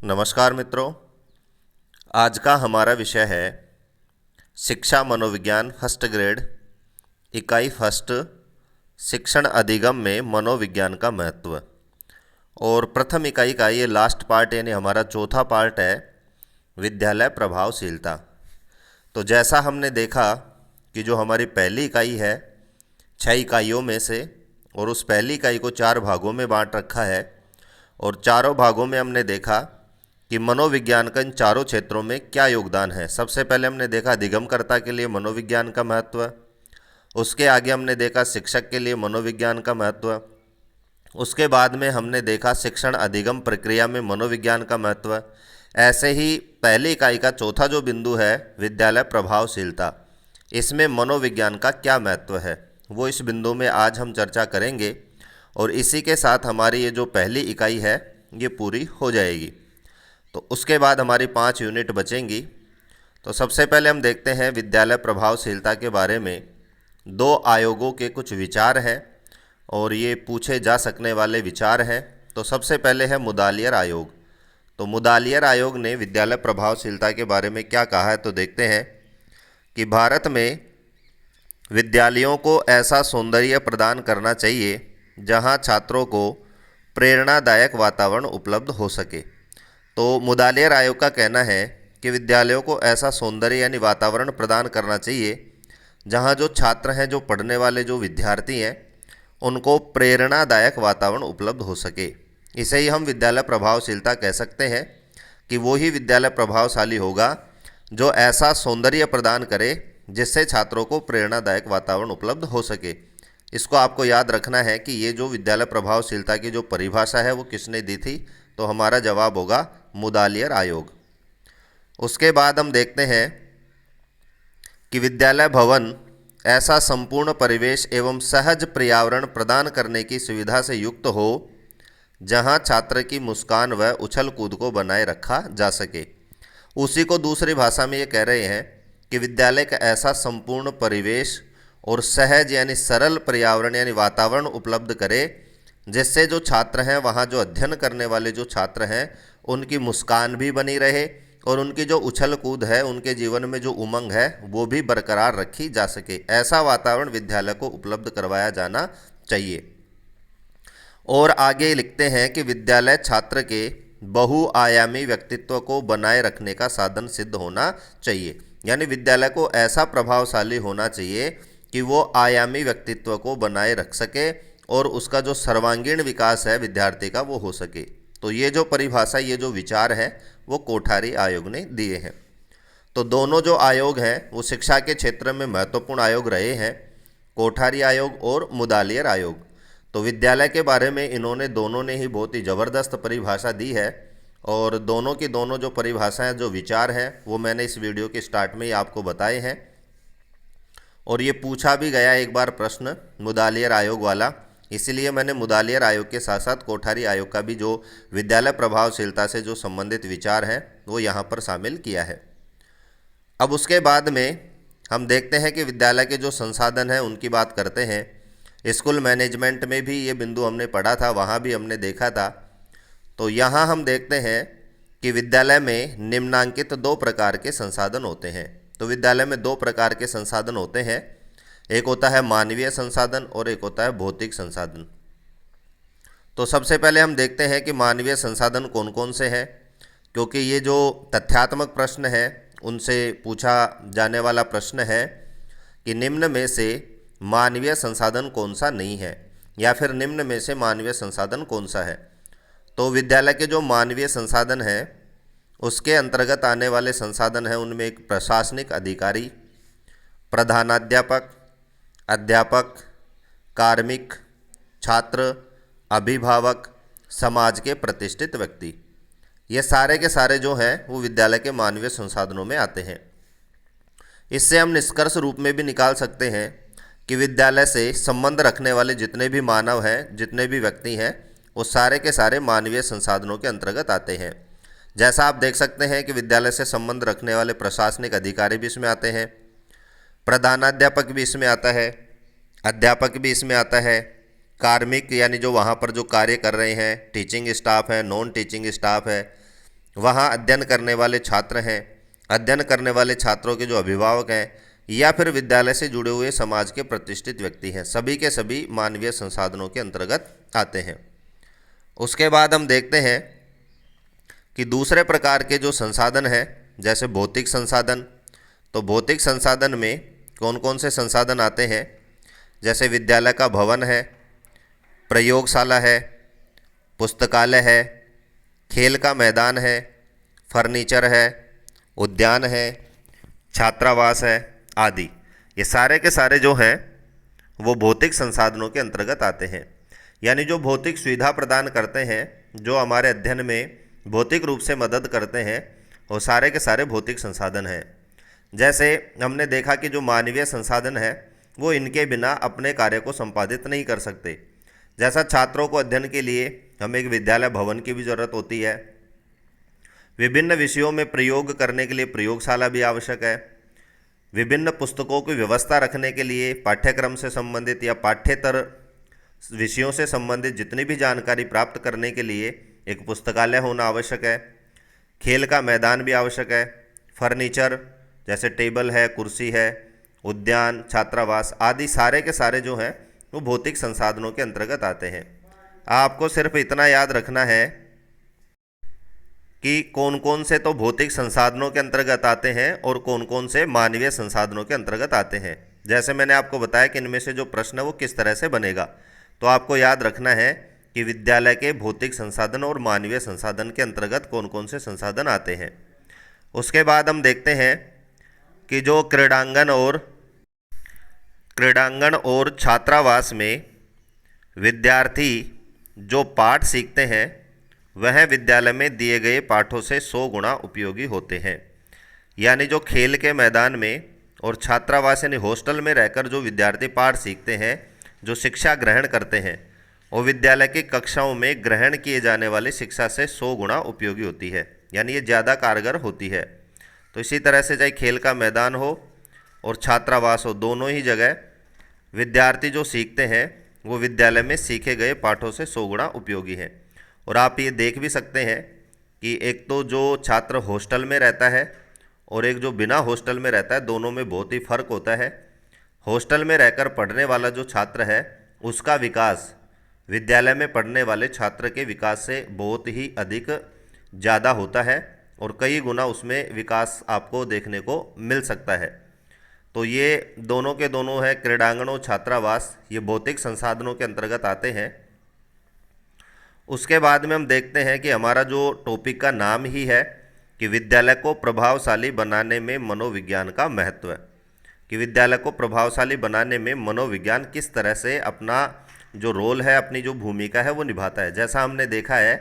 नमस्कार मित्रों, आज का हमारा विषय है शिक्षा मनोविज्ञान फर्स्ट ग्रेड इकाई फर्स्ट शिक्षण अधिगम में मनोविज्ञान का महत्व। और प्रथम इकाई का ये लास्ट पार्ट यानी हमारा चौथा पार्ट है विद्यालय प्रभावशीलता। तो जैसा हमने देखा कि जो हमारी पहली इकाई है 6 इकाइयों में से, और उस पहली इकाई को 4 भागों में बांट रखा है और चारों भागों में हमने देखा कि मनोविज्ञान का इन चारों क्षेत्रों में क्या योगदान है। सबसे पहले हमने देखा अधिगमकर्ता के लिए मनोविज्ञान का महत्व, उसके आगे हमने देखा शिक्षक के लिए मनोविज्ञान का महत्व, उसके बाद में हमने देखा शिक्षण अधिगम प्रक्रिया में मनोविज्ञान का महत्व। ऐसे ही पहली इकाई का चौथा जो बिंदु है विद्यालय प्रभावशीलता, इसमें मनोविज्ञान का क्या महत्व है वो इस बिंदु में आज हम चर्चा करेंगे। और इसी के साथ हमारी ये जो पहली इकाई है ये पूरी हो जाएगी। तो उसके बाद हमारी 5 यूनिट बचेंगी। तो सबसे पहले हम देखते हैं विद्यालय प्रभावशीलता के बारे में 2 आयोगों के कुछ विचार हैं और ये पूछे जा सकने वाले विचार हैं। तो सबसे पहले है मुदालियर आयोग। तो मुदालियर आयोग ने विद्यालय प्रभावशीलता के बारे में क्या कहा है, तो देखते हैं कि भारत में विद्यालयों को ऐसा सौंदर्य प्रदान करना चाहिए जहां छात्रों को प्रेरणादायक वातावरण उपलब्ध हो सके। तो मुदालियर आयोग का कहना है कि विद्यालयों को ऐसा सौंदर्य यानी वातावरण प्रदान करना चाहिए जहां जो छात्र हैं, जो पढ़ने वाले जो विद्यार्थी हैं, उनको प्रेरणादायक वातावरण उपलब्ध हो सके। इसे ही हम विद्यालय प्रभावशीलता कह सकते हैं कि वो ही विद्यालय प्रभावशाली होगा जो ऐसा सौंदर्य प्रदान करे जिससे छात्रों को प्रेरणादायक वातावरण उपलब्ध हो सके। इसको आपको याद रखना है कि ये जो विद्यालय प्रभावशीलता की जो परिभाषा है वो किसने दी थी, तो हमारा जवाब होगा मुदालियर आयोग। उसके बाद हम देखते हैं कि विद्यालय भवन ऐसा संपूर्ण परिवेश एवं सहज पर्यावरण प्रदान करने की सुविधा से युक्त हो जहां छात्र की मुस्कान व उछल कूद को बनाए रखा जा सके। उसी को दूसरी भाषा में ये कह रहे हैं कि विद्यालय का ऐसा संपूर्ण परिवेश और सहज यानी सरल पर्यावरण यानी वातावरण उपलब्ध करे जिससे जो छात्र हैं, वहाँ जो अध्ययन करने वाले जो छात्र हैं, उनकी मुस्कान भी बनी रहे और उनकी जो उछल कूद है, उनके जीवन में जो उमंग है वो भी बरकरार रखी जा सके। ऐसा वातावरण विद्यालय को उपलब्ध करवाया जाना चाहिए। और आगे लिखते हैं कि विद्यालय छात्र के बहुआयामी व्यक्तित्व को बनाए रखने का साधन सिद्ध होना चाहिए। यानी विद्यालय को ऐसा प्रभावशाली होना चाहिए कि वो आयामी व्यक्तित्व को बनाए रख सके और उसका जो सर्वांगीण विकास है विद्यार्थी का वो हो सके। तो ये जो परिभाषा, ये जो विचार है वो कोठारी आयोग ने दिए हैं। तो दोनों जो आयोग हैं वो शिक्षा के क्षेत्र में महत्वपूर्ण आयोग रहे हैं, कोठारी आयोग और मुदालियर आयोग। तो विद्यालय के बारे में इन्होंने दोनों ने ही बहुत ही ज़बरदस्त परिभाषा दी है और दोनों की दोनों जो परिभाषाएं, जो विचार हैं वो मैंने इस वीडियो के स्टार्ट में ही आपको बताए हैं। और ये पूछा भी गया एक बार प्रश्न मुदालियर आयोग वाला, इसीलिए मैंने मुदालियर आयोग के साथ साथ कोठारी आयोग का भी जो विद्यालय प्रभावशीलता से जो संबंधित विचार हैं वो यहाँ पर शामिल किया है। अब उसके बाद में हम देखते हैं कि विद्यालय के जो संसाधन हैं उनकी बात करते हैं। स्कूल मैनेजमेंट में भी ये बिंदु हमने पढ़ा था, वहाँ भी हमने देखा था। तो यहाँ हम देखते हैं कि विद्यालय में निम्नांकित 2 प्रकार के संसाधन होते हैं। तो विद्यालय में 2 प्रकार के संसाधन होते हैं, एक होता है मानवीय संसाधन और एक होता है भौतिक संसाधन। तो सबसे पहले हम देखते हैं कि मानवीय संसाधन कौन कौन से हैं, क्योंकि ये जो तथ्यात्मक प्रश्न है उनसे पूछा जाने वाला प्रश्न है कि निम्न में से मानवीय संसाधन कौन सा नहीं है, या फिर निम्न में से मानवीय संसाधन कौन सा है। तो विद्यालय के जो मानवीय संसाधन हैं उसके अंतर्गत आने वाले संसाधन हैं, उनमें एक प्रशासनिक अधिकारी, प्रधानाध्यापक, अध्यापक, कार्मिक, छात्र, अभिभावक, समाज के प्रतिष्ठित व्यक्ति, ये सारे के सारे जो हैं वो विद्यालय के मानवीय संसाधनों में आते हैं। इससे हम निष्कर्ष रूप में भी निकाल सकते हैं कि विद्यालय से संबंध रखने वाले जितने भी मानव हैं, जितने भी व्यक्ति हैं, वो सारे के सारे मानवीय संसाधनों के अंतर्गत आते हैं। जैसा आप देख सकते हैं कि विद्यालय से संबंध रखने वाले प्रशासनिक अधिकारी भी इसमें आते हैं, प्रधानाध्यापक भी इसमें आता है, अध्यापक भी इसमें आता है, कार्मिक यानी जो वहाँ पर जो कार्य कर रहे हैं, टीचिंग स्टाफ है, नॉन टीचिंग स्टाफ है, वहाँ अध्ययन करने वाले छात्र हैं, अध्ययन करने वाले छात्रों के जो अभिभावक हैं, या फिर विद्यालय से जुड़े हुए समाज के प्रतिष्ठित व्यक्ति हैं, सभी के सभी मानवीय संसाधनों के अंतर्गत आते हैं। उसके बाद हम देखते हैं कि दूसरे प्रकार के जो संसाधन हैं, जैसे भौतिक संसाधन। तो भौतिक संसाधन में कौन कौन से संसाधन आते हैं? जैसे विद्यालय का भवन है, प्रयोगशाला है, पुस्तकालय है, खेल का मैदान है, फर्नीचर है, उद्यान है, छात्रावास है आदि। ये सारे के सारे जो हैं वो भौतिक संसाधनों के अंतर्गत आते हैं। यानी जो भौतिक सुविधा प्रदान करते हैं, जो हमारे अध्ययन में भौतिक रूप से मदद करते हैं, वो सारे के सारे भौतिक संसाधन हैं। जैसे हमने देखा कि जो मानवीय संसाधन है वो इनके बिना अपने कार्य को संपादित नहीं कर सकते। जैसा छात्रों को अध्ययन के लिए हमें एक विद्यालय भवन की भी ज़रूरत होती है, विभिन्न विषयों में प्रयोग करने के लिए प्रयोगशाला भी आवश्यक है, विभिन्न पुस्तकों की व्यवस्था रखने के लिए पाठ्यक्रम से संबंधित या पाठ्येतर विषयों से संबंधित जितनी भी जानकारी प्राप्त करने के लिए एक पुस्तकालय होना आवश्यक है, खेल का मैदान भी आवश्यक है, फर्नीचर जैसे टेबल है, कुर्सी है, उद्यान, छात्रावास आदि सारे के सारे जो हैं वो भौतिक संसाधनों के अंतर्गत आते हैं। आपको सिर्फ इतना याद रखना है कि कौन कौन से तो भौतिक संसाधनों के अंतर्गत आते हैं और कौन कौन से मानवीय संसाधनों के अंतर्गत आते हैं। जैसे मैंने आपको बताया कि इनमें से जो प्रश्न है वो किस तरह से बनेगा, तो आपको याद रखना है कि विद्यालय के भौतिक संसाधन और मानवीय संसाधन के अंतर्गत कौन कौन से संसाधन आते हैं। उसके बाद हम देखते हैं कि जो क्रीड़ांगन और छात्रावास में विद्यार्थी जो पाठ सीखते हैं वह विद्यालय में दिए गए पाठों से 100 गुना उपयोगी होते हैं। यानी जो खेल के मैदान में और छात्रावास यानी हॉस्टल में रहकर जो विद्यार्थी पाठ सीखते हैं, जो शिक्षा ग्रहण करते हैं, वो विद्यालय की कक्षाओं में ग्रहण किए जाने वाली शिक्षा से 100 गुना उपयोगी होती है, यानी ये ज़्यादा कारगर होती है। तो इसी तरह से चाहे खेल का मैदान हो और छात्रावास हो, दोनों ही जगह विद्यार्थी जो सीखते हैं वो विद्यालय में सीखे गए पाठों से 100 गुना उपयोगी हैं। और आप ये देख भी सकते हैं कि एक तो जो छात्र हॉस्टल में रहता है और एक जो बिना हॉस्टल में रहता है, दोनों में बहुत ही फ़र्क होता है। हॉस्टल में रहकर पढ़ने वाला जो छात्र है उसका विकास विद्यालय में पढ़ने वाले छात्र के विकास से बहुत ही अधिक ज़्यादा होता है और कई गुना उसमें विकास आपको देखने को मिल सकता है। तो ये दोनों के दोनों है, क्रीड़ांगन और छात्रावास, ये भौतिक संसाधनों के अंतर्गत आते हैं। उसके बाद में हम देखते हैं कि हमारा जो टॉपिक का नाम ही है कि विद्यालय को प्रभावशाली बनाने में मनोविज्ञान का महत्व है, कि विद्यालय को प्रभावशाली बनाने में मनोविज्ञान किस तरह से अपना जो रोल है, अपनी जो भूमिका है वो निभाता है। जैसा हमने देखा है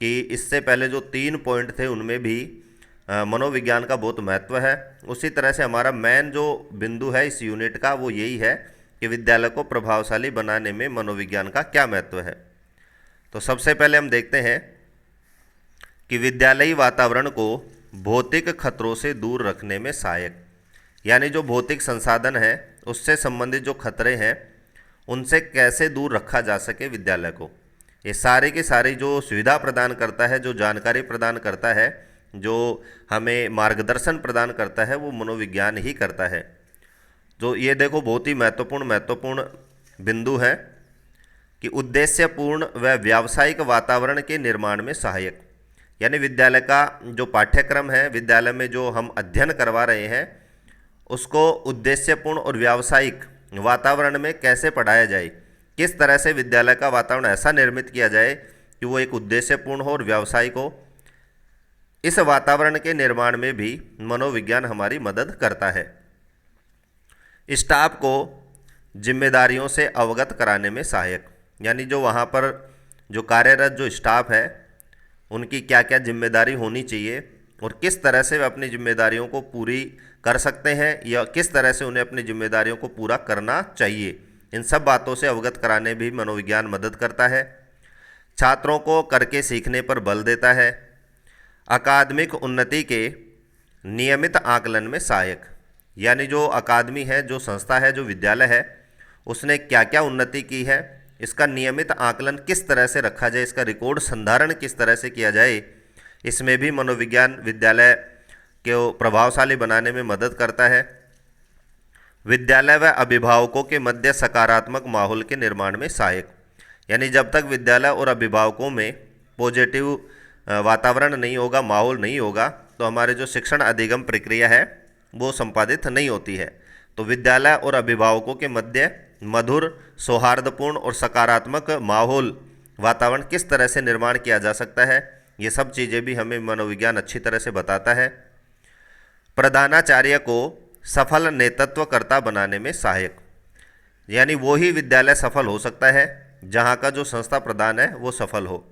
कि इससे पहले जो 3 पॉइंट थे उनमें भी मनोविज्ञान का बहुत महत्व है। उसी तरह से हमारा मेन जो बिंदु है इस यूनिट का वो यही है कि विद्यालय को प्रभावशाली बनाने में मनोविज्ञान का क्या महत्व है। तो सबसे पहले हम देखते हैं कि विद्यालयी वातावरण को भौतिक खतरों से दूर रखने में सहायक, यानी जो भौतिक संसाधन है उससे संबंधित जो खतरे हैं उनसे कैसे दूर रखा जा सके विद्यालय को, ये सारी की सारी जो सुविधा प्रदान करता है, जो जानकारी प्रदान करता है, जो हमें मार्गदर्शन प्रदान करता है, वो मनोविज्ञान ही करता है। जो ये देखो बहुत ही महत्वपूर्ण बिंदु है कि उद्देश्यपूर्ण व व्यावसायिक वातावरण के निर्माण में सहायक, यानी विद्यालय का जो पाठ्यक्रम है, विद्यालय में जो हम अध्ययन करवा रहे हैं उसको उद्देश्यपूर्ण और व्यावसायिक वातावरण में कैसे पढ़ाया जाए, किस तरह से विद्यालय का वातावरण ऐसा निर्मित किया जाए कि वो एक उद्देश्यपूर्ण हो और व्यावसायिक हो। इस वातावरण के निर्माण में भी मनोविज्ञान हमारी मदद करता है। स्टाफ को जिम्मेदारियों से अवगत कराने में सहायक, यानी जो वहाँ पर जो कार्यरत जो स्टाफ है उनकी क्या क्या जिम्मेदारी होनी चाहिए और किस तरह से वे अपनी जिम्मेदारियों को पूरी कर सकते हैं या किस तरह से उन्हें अपनी जिम्मेदारियों को पूरा करना चाहिए, इन सब बातों से अवगत कराने भी मनोविज्ञान मदद करता है। छात्रों को करके सीखने पर बल देता है। अकादमिक उन्नति के नियमित आकलन में सहायक, यानी जो अकादमी है, जो संस्था है, जो विद्यालय है, उसने क्या क्या उन्नति की है, इसका नियमित आकलन किस तरह से रखा जाए, इसका रिकॉर्ड संधारण किस तरह से किया जाए, इसमें भी मनोविज्ञान विद्यालय को प्रभावशाली बनाने में मदद करता है। विद्यालय व अभिभावकों के मध्य सकारात्मक माहौल के निर्माण में सहायक, यानी जब तक विद्यालय और अभिभावकों में पॉजिटिव वातावरण नहीं होगा, माहौल नहीं होगा, तो हमारे जो शिक्षण अधिगम प्रक्रिया है वो संपादित नहीं होती है। तो विद्यालय और अभिभावकों के मध्य मधुर, सौहार्दपूर्ण और सकारात्मक माहौल, वातावरण किस तरह से निर्माण किया जा सकता है, ये सब चीज़ें भी हमें मनोविज्ञान अच्छी तरह से बताता है। प्रधानाचार्य को सफल नेतृत्वकर्ता बनाने में सहायक, यानी वो ही विद्यालय सफल हो सकता है जहाँ का जो संस्था प्रधान है वो सफल हो।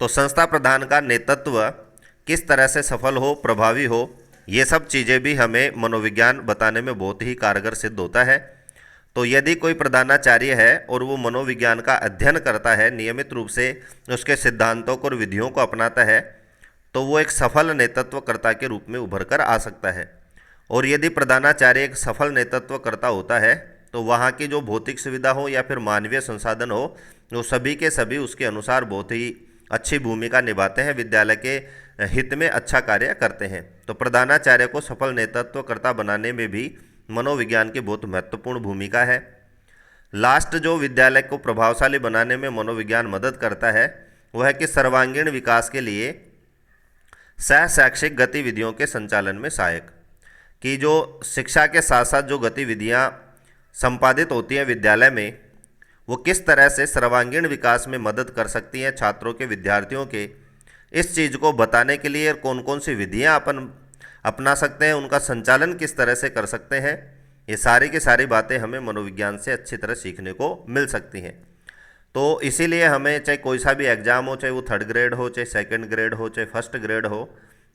तो संस्था प्रधान का नेतृत्व किस तरह से सफल हो, प्रभावी हो, ये सब चीज़ें भी हमें मनोविज्ञान बताने में बहुत ही कारगर सिद्ध होता है। तो यदि कोई प्रधानाचार्य है और वो मनोविज्ञान का अध्ययन करता है, नियमित रूप से उसके सिद्धांतों को और विधियों को अपनाता है, तो वो एक सफल नेतृत्वकर्ता के रूप में उभर कर आ सकता है। और यदि प्रधानाचार्य एक सफल नेतृत्वकर्ता होता है तो वहाँ की जो भौतिक सुविधा हो या फिर मानवीय संसाधन हो, वो सभी के सभी उसके अनुसार बहुत ही अच्छी भूमिका निभाते हैं, विद्यालय के हित में अच्छा कार्य करते हैं। तो प्रधानाचार्य को सफल नेतृत्वकर्ता बनाने में भी मनोविज्ञान की बहुत महत्वपूर्ण भूमिका है। लास्ट जो विद्यालय को प्रभावशाली बनाने में मनोविज्ञान मदद करता है वह है कि सर्वांगीण विकास के लिए सह शैक्षिक गतिविधियों के संचालन में सहायक, कि जो शिक्षा के साथ साथ जो गतिविधियाँ संपादित होती हैं विद्यालय में, वो किस तरह से सर्वांगीण विकास में मदद कर सकती हैं छात्रों के, विद्यार्थियों के, इस चीज़ को बताने के लिए कौन कौन सी विधियाँ अपन अपना सकते हैं, उनका संचालन किस तरह से कर सकते हैं, ये सारी की सारी बातें हमें मनोविज्ञान से अच्छी तरह सीखने को मिल सकती हैं। तो इसीलिए हमें चाहे कोई सा भी एग्ज़ाम हो, चाहे वो 3rd ग्रेड हो, चाहे 2nd ग्रेड हो, चाहे 1st ग्रेड हो,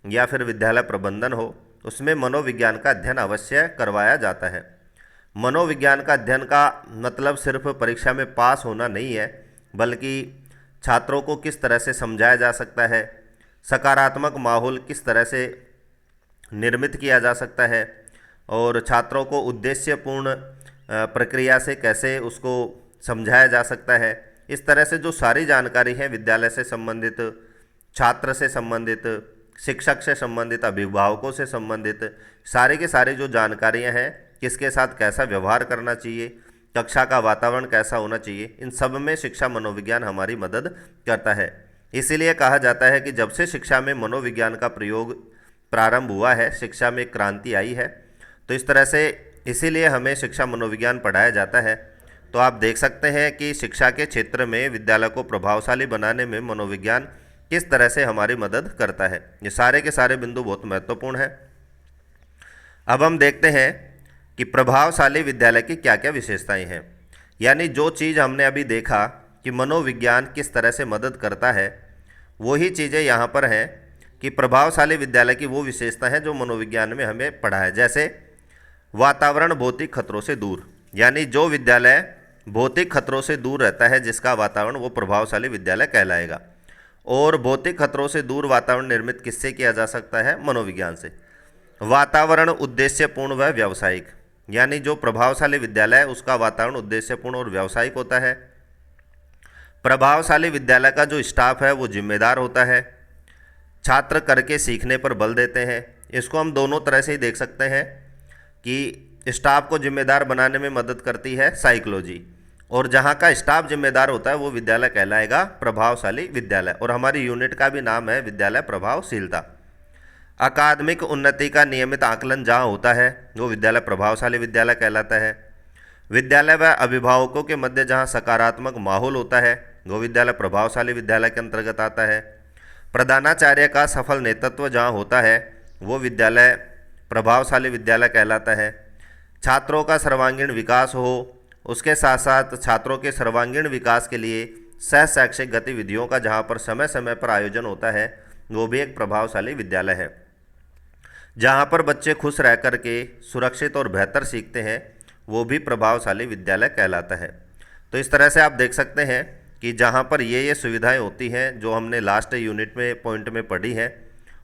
या फिर विद्यालय प्रबंधन हो, उसमें मनोविज्ञान का अध्ययन अवश्य करवाया जाता है। मनोविज्ञान का अध्ययन का मतलब सिर्फ परीक्षा में पास होना नहीं है, बल्कि छात्रों को किस तरह से समझाया जा सकता है, सकारात्मक माहौल किस तरह से निर्मित किया जा सकता है, और छात्रों को उद्देश्यपूर्ण प्रक्रिया से कैसे उसको समझाया जा सकता है। इस तरह से जो सारी जानकारी है विद्यालय से संबंधित, छात्र से संबंधित, शिक्षक से संबंधित, अभिभावकों से संबंधित, सारी की सारी जो जानकारियां हैं, किसके साथ कैसा व्यवहार करना चाहिए, कक्षा का वातावरण कैसा होना चाहिए, इन सब में शिक्षा मनोविज्ञान हमारी मदद करता है। इसीलिए कहा जाता है कि जब से शिक्षा में मनोविज्ञान का प्रयोग प्रारंभ हुआ है, शिक्षा में क्रांति आई है। तो इस तरह से इसीलिए हमें शिक्षा मनोविज्ञान पढ़ाया जाता है। तो आप देख सकते हैं कि शिक्षा के क्षेत्र में विद्यालय को प्रभावशाली बनाने में मनोविज्ञान किस तरह से हमारी मदद करता है। ये सारे के सारे बिंदु बहुत महत्वपूर्ण हैं। अब हम देखते हैं कि प्रभावशाली विद्यालय की क्या क्या विशेषताएं हैं, यानी जो चीज़ हमने अभी देखा कि मनोविज्ञान किस तरह से मदद करता है, वही चीज़ें यहाँ पर हैं कि प्रभावशाली विद्यालय की वो विशेषता है जो मनोविज्ञान में हमें पढ़ा है। जैसे वातावरण भौतिक खतरों से दूर, यानी जो विद्यालय भौतिक खतरों से दूर रहता है, जिसका वातावरण, वो प्रभावशाली विद्यालय कहलाएगा। और भौतिक खतरों से दूर वातावरण निर्मित किससे किया जा सकता है? मनोविज्ञान से। वातावरण उद्देश्यपूर्ण व व्यावसायिक, यानी जो प्रभावशाली विद्यालय है उसका वातावरण उद्देश्यपूर्ण और व्यावसायिक होता है। प्रभावशाली विद्यालय का जो स्टाफ है वो जिम्मेदार होता है। छात्र करके सीखने पर बल देते हैं। इसको हम दोनों तरह से ही देख सकते हैं कि स्टाफ को जिम्मेदार बनाने में मदद करती है साइकोलॉजी, और जहाँ का स्टाफ जिम्मेदार होता है वो विद्यालय कहलाएगा प्रभावशाली विद्यालय। और हमारी यूनिट का भी नाम है विद्यालय प्रभावशीलता। अकादमिक उन्नति का नियमित आकलन जहाँ होता है वो विद्यालय प्रभावशाली विद्यालय कहलाता है। विद्यालय व अभिभावकों के मध्य जहाँ सकारात्मक माहौल होता है वो विद्यालय प्रभावशाली विद्यालय के अंतर्गत आता है। प्रधानाचार्य का सफल नेतृत्व जहाँ होता है वो विद्यालय प्रभावशाली विद्यालय कहलाता है। छात्रों का सर्वांगीण विकास हो, उसके साथ साथ छात्रों के सर्वांगीण विकास के लिए सह शैक्षिक गतिविधियों का जहाँ पर समय समय पर आयोजन होता है वो भी एक प्रभावशाली विद्यालय है। जहाँ पर बच्चे खुश रह कर के सुरक्षित और बेहतर सीखते हैं वो भी प्रभावशाली विद्यालय कहलाता है। तो इस तरह से आप देख सकते हैं कि जहाँ पर ये सुविधाएं होती हैं जो हमने लास्ट यूनिट में पॉइंट में पढ़ी हैं,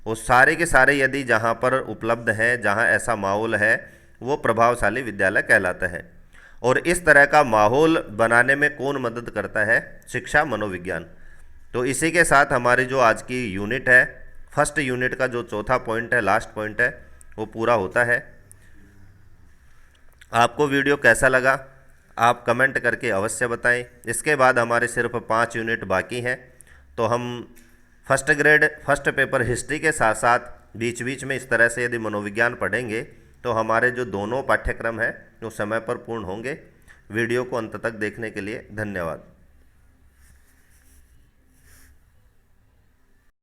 वो सारे के सारे यदि जहाँ पर उपलब्ध हैं, जहाँ ऐसा माहौल है, वो प्रभावशाली विद्यालय कहलाता है। और इस तरह का माहौल बनाने में कौन मदद करता है? शिक्षा मनोविज्ञान। तो इसी के साथ हमारी जो आज की यूनिट है, फर्स्ट यूनिट का जो चौथा पॉइंट है, लास्ट पॉइंट है, वो पूरा होता है। आपको वीडियो कैसा लगा आप कमेंट करके अवश्य बताएं। इसके बाद हमारे सिर्फ 5 यूनिट बाकी हैं, तो हम first grade first paper history के साथ साथ बीच बीच में इस तरह से यदि मनोविज्ञान पढ़ेंगे तो हमारे जो दोनों पाठ्यक्रम हैं वो समय पर पूर्ण होंगे। वीडियो को अंत तक देखने के लिए धन्यवाद।